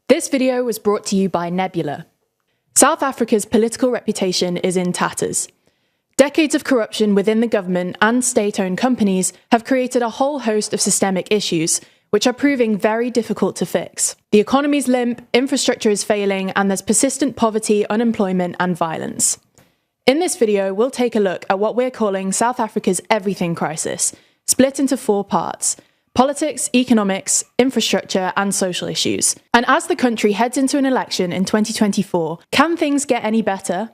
This video was brought to you by Nebula. South Africa's political reputation is in tatters. Decades of corruption within the government and state-owned companies have created a whole host of systemic issues, which are proving very difficult to fix. The economy's limp, infrastructure is failing, and there's persistent poverty, unemployment, and violence. In this video, we'll take a look at what we're calling South Africa's everything crisis, split into 4 parts: politics, economics, infrastructure, and social issues. And as the country heads into an election in 2024, can things get any better?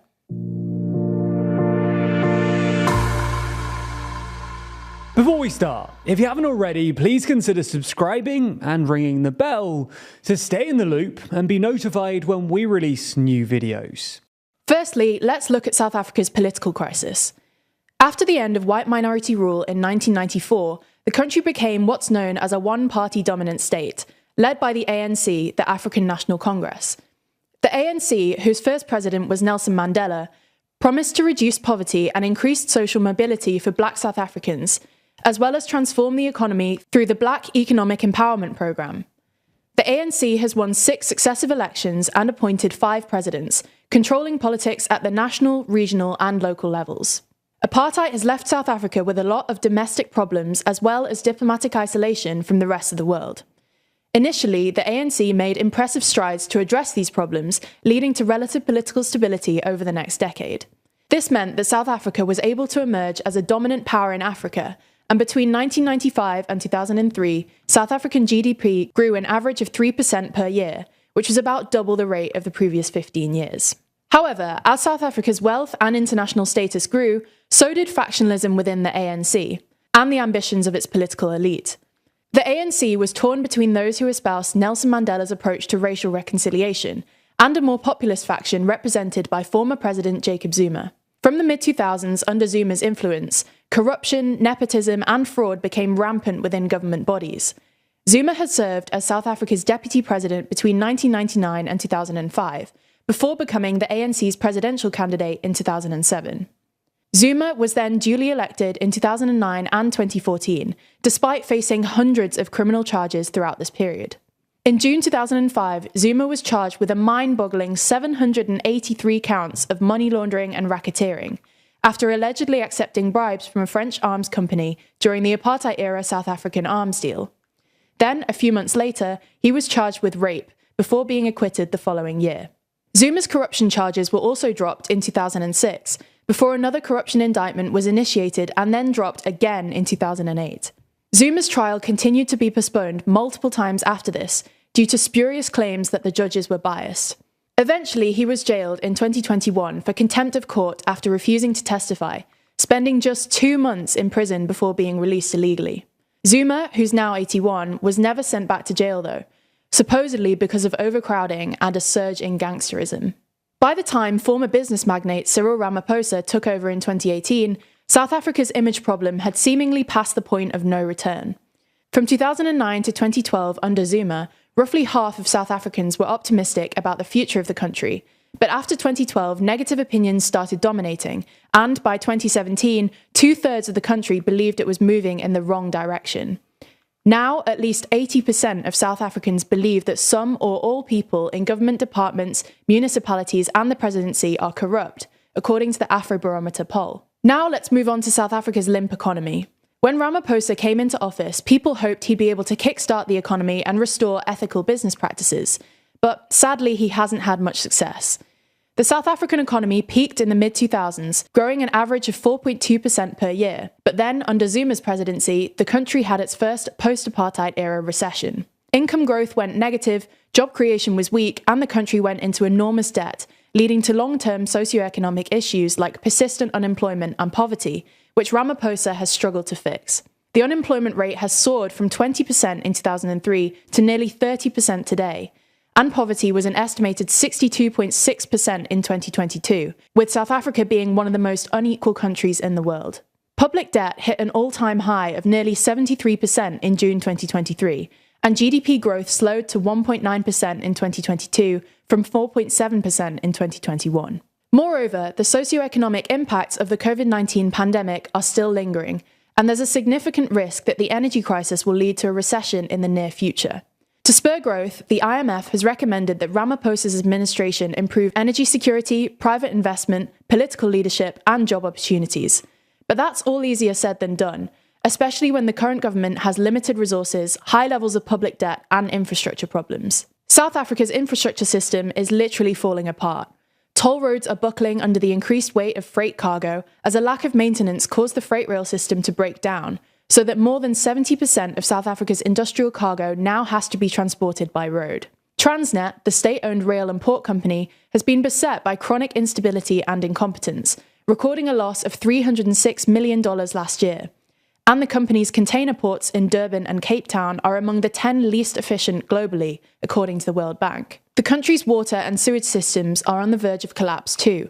Before we start, if you haven't already, please consider subscribing and ringing the bell to stay in the loop and be notified when we release new videos. Firstly, let's look at South Africa's political crisis. After the end of white minority rule in 1994, the country became what's known as a one-party dominant state, led by the ANC, the African National Congress. The ANC, whose first president was Nelson Mandela, promised to reduce poverty and increase social mobility for black South Africans, as well as transform the economy through the Black Economic Empowerment Programme. The ANC has won 6 successive elections and appointed 5 presidents, controlling politics at the national, regional, and local levels. Apartheid has left South Africa with a lot of domestic problems as well as diplomatic isolation from the rest of the world. Initially, the ANC made impressive strides to address these problems, leading to relative political stability over the next decade. This meant that South Africa was able to emerge as a dominant power in Africa, and between 1995 and 2003, South African GDP grew an average of 3% per year, which was about double the rate of the previous 15 years. However, as South Africa's wealth and international status grew, so did factionalism within the ANC, and the ambitions of its political elite. The ANC was torn between those who espoused Nelson Mandela's approach to racial reconciliation, and a more populist faction represented by former President Jacob Zuma. From the mid-2000s, under Zuma's influence, corruption, nepotism, and fraud became rampant within government bodies. Zuma had served as South Africa's deputy president between 1999 and 2005, before becoming the ANC's presidential candidate in 2007. Zuma was then duly elected in 2009 and 2014, despite facing hundreds of criminal charges throughout this period. In June 2005, Zuma was charged with a mind-boggling 783 counts of money laundering and racketeering, after allegedly accepting bribes from a French arms company during the apartheid-era South African arms deal. Then, a few months later, he was charged with rape, before being acquitted the following year. Zuma's corruption charges were also dropped in 2006, before another corruption indictment was initiated and then dropped again in 2008. Zuma's trial continued to be postponed multiple times after this, due to spurious claims that the judges were biased. Eventually, he was jailed in 2021 for contempt of court after refusing to testify, spending just 2 months in prison before being released illegally. Zuma, who's now 81, was never sent back to jail though, supposedly because of overcrowding and a surge in gangsterism. By the time former business magnate Cyril Ramaphosa took over in 2018, South Africa's image problem had seemingly passed the point of no return. From 2009 to 2012 under Zuma, roughly half of South Africans were optimistic about the future of the country, but after 2012, negative opinions started dominating, and by 2017, 2/3 of the country believed it was moving in the wrong direction. Now, at least 80% of South Africans believe that some or all people in government departments, municipalities, and the presidency are corrupt, according to the Afrobarometer poll. Now let's move on to South Africa's limp economy. When Ramaphosa came into office, people hoped he'd be able to kickstart the economy and restore ethical business practices. But sadly, he hasn't had much success. The South African economy peaked in the mid-2000s, growing an average of 4.2% per year. But then, under Zuma's presidency, the country had its first post-apartheid-era recession. Income growth went negative, job creation was weak, and the country went into enormous debt, leading to long-term socioeconomic issues like persistent unemployment and poverty, which Ramaphosa has struggled to fix. The unemployment rate has soared from 20% in 2003 to nearly 30% today, and poverty was an estimated 62.6% in 2022, with South Africa being one of the most unequal countries in the world. Public debt hit an all-time high of nearly 73% in June 2023, and GDP growth slowed to 1.9% in 2022 from 4.7% in 2021. Moreover, the socioeconomic impacts of the COVID-19 pandemic are still lingering, and there's a significant risk that the energy crisis will lead to a recession in the near future. To spur growth, the IMF has recommended that Ramaphosa's administration improve energy security, private investment, political leadership, and job opportunities. But that's all easier said than done, especially when the current government has limited resources, high levels of public debt, and infrastructure problems. South Africa's infrastructure system is literally falling apart. Toll roads are buckling under the increased weight of freight cargo as a lack of maintenance caused the freight rail system to break down, so that more than 70% of South Africa's industrial cargo now has to be transported by road. Transnet, the state-owned rail and port company, has been beset by chronic instability and incompetence, recording a loss of $306 million last year. And the company's container ports in Durban and Cape Town are among the 10 least efficient globally, according to the World Bank. The country's water and sewage systems are on the verge of collapse too.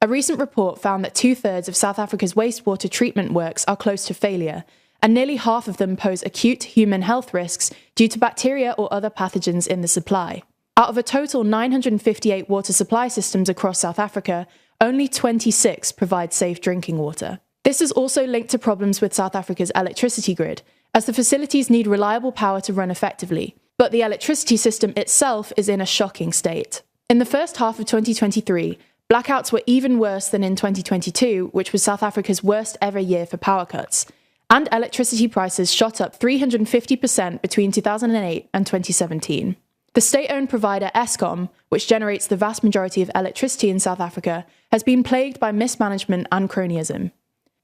A recent report found that 2/3 of South Africa's wastewater treatment works are close to failure, and nearly half of them pose acute human health risks due to bacteria or other pathogens in the supply. Out of a total 958 water supply systems across South Africa, only 26 provide safe drinking water. This is also linked to problems with South Africa's electricity grid, as the facilities need reliable power to run effectively. But the electricity system itself is in a shocking state. In the first half of 2023, blackouts were even worse than in 2022, which was South Africa's worst ever year for power cuts. And electricity prices shot up 350% between 2008 and 2017. The state-owned provider Eskom, which generates the vast majority of electricity in South Africa, has been plagued by mismanagement and cronyism.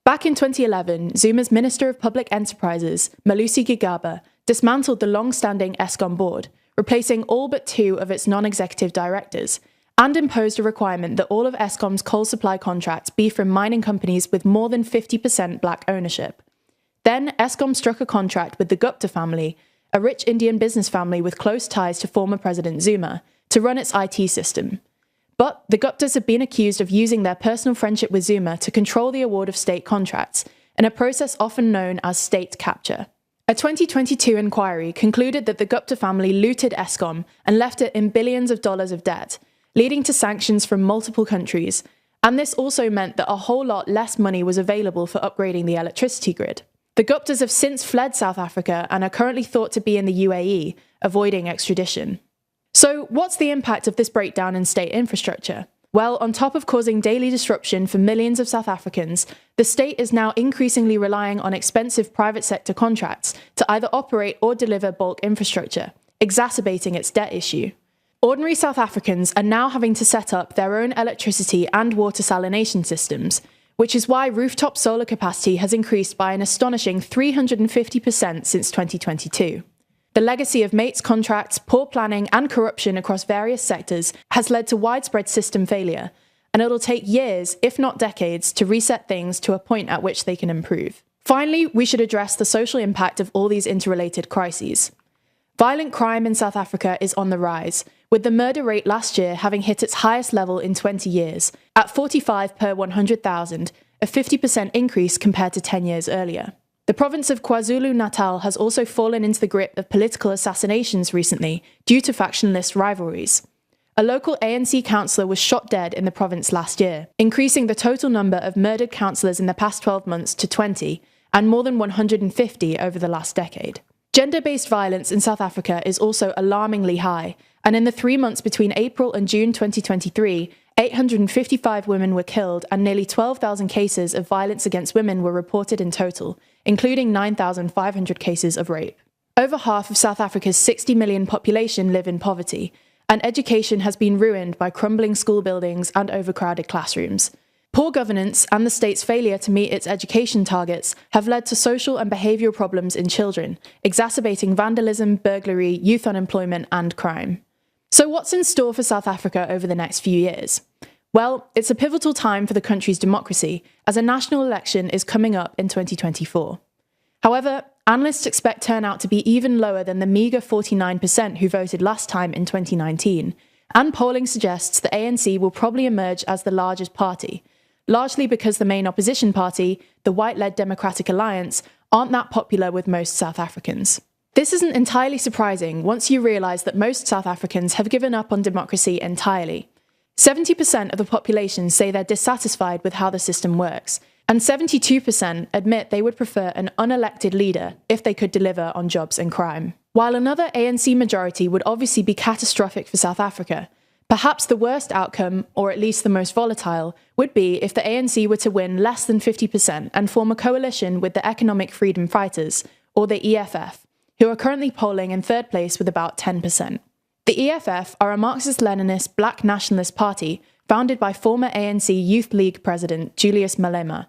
Back in 2011, Zuma's Minister of Public Enterprises, Malusi Gigaba, dismantled the long-standing Eskom board, replacing all but 2 of its non-executive directors, and imposed a requirement that all of Eskom's coal supply contracts be from mining companies with more than 50% black ownership. Then Eskom struck a contract with the Gupta family, a rich Indian business family with close ties to former President Zuma, to run its IT system. But the Guptas have been accused of using their personal friendship with Zuma to control the award of state contracts, in a process often known as state capture. A 2022 inquiry concluded that the Gupta family looted Eskom and left it in billions of dollars of debt, leading to sanctions from multiple countries, and this also meant that a whole lot less money was available for upgrading the electricity grid. The Guptas have since fled South Africa and are currently thought to be in the UAE, avoiding extradition. So, what's the impact of this breakdown in state infrastructure? Well, on top of causing daily disruption for millions of South Africans, the state is now increasingly relying on expensive private sector contracts to either operate or deliver bulk infrastructure, exacerbating its debt issue. Ordinary South Africans are now having to set up their own electricity and water salination systems, which is why rooftop solar capacity has increased by an astonishing 350% since 2022. The legacy of mates contracts, poor planning, and corruption across various sectors has led to widespread system failure, and it'll take years, if not decades, to reset things to a point at which they can improve. Finally, we should address the social impact of all these interrelated crises. Violent crime in South Africa is on the rise, with the murder rate last year having hit its highest level in 20 years, at 45 per 100,000, a 50% increase compared to 10 years earlier. The province of KwaZulu-Natal has also fallen into the grip of political assassinations recently due to factionless rivalries. A local ANC councillor was shot dead in the province last year, increasing the total number of murdered councillors in the past 12 months to 20, and more than 150 over the last decade. Gender-based violence in South Africa is also alarmingly high, and in the 3 months between April and June 2023, 855 women were killed and nearly 12,000 cases of violence against women were reported in total, including 9,500 cases of rape. Over half of South Africa's 60 million population live in poverty, and education has been ruined by crumbling school buildings and overcrowded classrooms. Poor governance and the state's failure to meet its education targets have led to social and behavioural problems in children, exacerbating vandalism, burglary, youth unemployment, and crime. So what's in store for South Africa over the next few years? Well, it's a pivotal time for the country's democracy, as a national election is coming up in 2024. However, analysts expect turnout to be even lower than the meagre 49% who voted last time in 2019, and polling suggests the ANC will probably emerge as the largest party, largely because the main opposition party, the white-led Democratic Alliance, aren't that popular with most South Africans. This isn't entirely surprising once you realise that most South Africans have given up on democracy entirely. 70% of the population say they're dissatisfied with how the system works, and 72% admit they would prefer an unelected leader if they could deliver on jobs and crime. While another ANC majority would obviously be catastrophic for South Africa, perhaps the worst outcome, or at least the most volatile, would be if the ANC were to win less than 50% and form a coalition with the Economic Freedom Fighters, or the EFF, who are currently polling in third place with about 10%. The EFF are a Marxist-Leninist black nationalist party founded by former ANC Youth League president Julius Malema.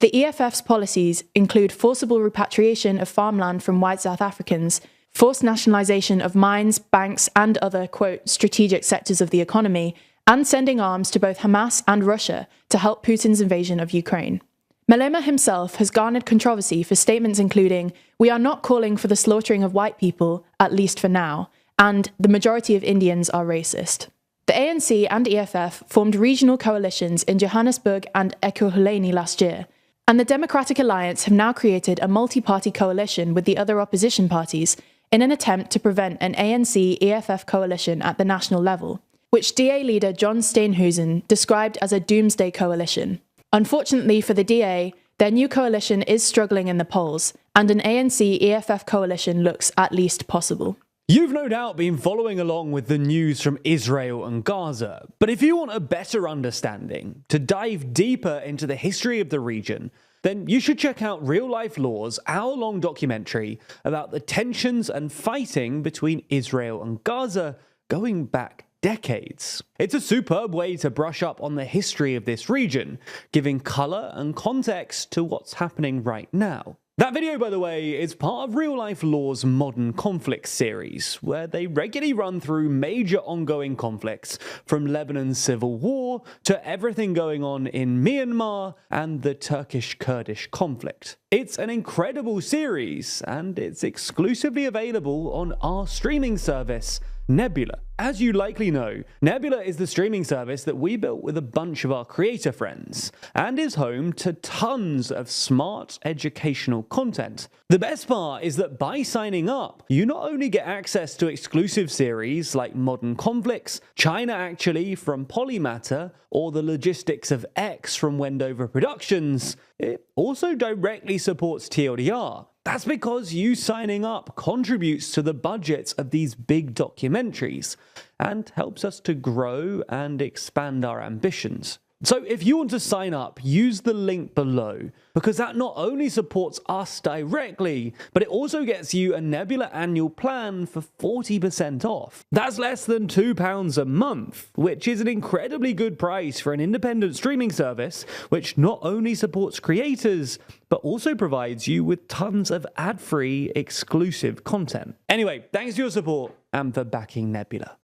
The EFF's policies include forcible repatriation of farmland from white South Africans, forced nationalisation of mines, banks and other, quote, strategic sectors of the economy, and sending arms to both Hamas and Russia to help Putin's invasion of Ukraine. Malema himself has garnered controversy for statements including, "We are not calling for the slaughtering of white people, at least for now," and "the majority of Indians are racist." The ANC and EFF formed regional coalitions in Johannesburg and Ekurhuleni last year, and the Democratic Alliance have now created a multi-party coalition with the other opposition parties in an attempt to prevent an ANC-EFF coalition at the national level, which DA leader John Steenhuisen described as a doomsday coalition. Unfortunately for the DA, their new coalition is struggling in the polls, and an ANC-EFF coalition looks at least possible. You've no doubt been following along with the news from Israel and Gaza, but if you want a better understanding, to dive deeper into the history of the region, then you should check out Real Life Law's hour-long documentary about the tensions and fighting between Israel and Gaza going back decades. It's a superb way to brush up on the history of this region, giving colour and context to what's happening right now. That video, by the way, is part of Real Life Law's Modern Conflicts series, where they regularly run through major ongoing conflicts, from Lebanon's civil war to everything going on in Myanmar and the Turkish-Kurdish conflict. It's an incredible series, and it's exclusively available on our streaming service, Nebula. As you likely know, Nebula is the streaming service that we built with a bunch of our creator friends, and is home to tons of smart educational content. The best part is that by signing up, you not only get access to exclusive series like Modern Conflicts, China Actually from Polymatter, or The Logistics of X from Wendover Productions, it also directly supports TLDR. That's because you signing up contributes to the budgets of these big documentaries and helps us to grow and expand our ambitions. So if you want to sign up, use the link below, because that not only supports us directly, but it also gets you a Nebula annual plan for 40% off. That's less than £2 a month, which is an incredibly good price for an independent streaming service, which not only supports creators, but also provides you with tons of ad-free exclusive content. Anyway, thanks for your support and for backing Nebula.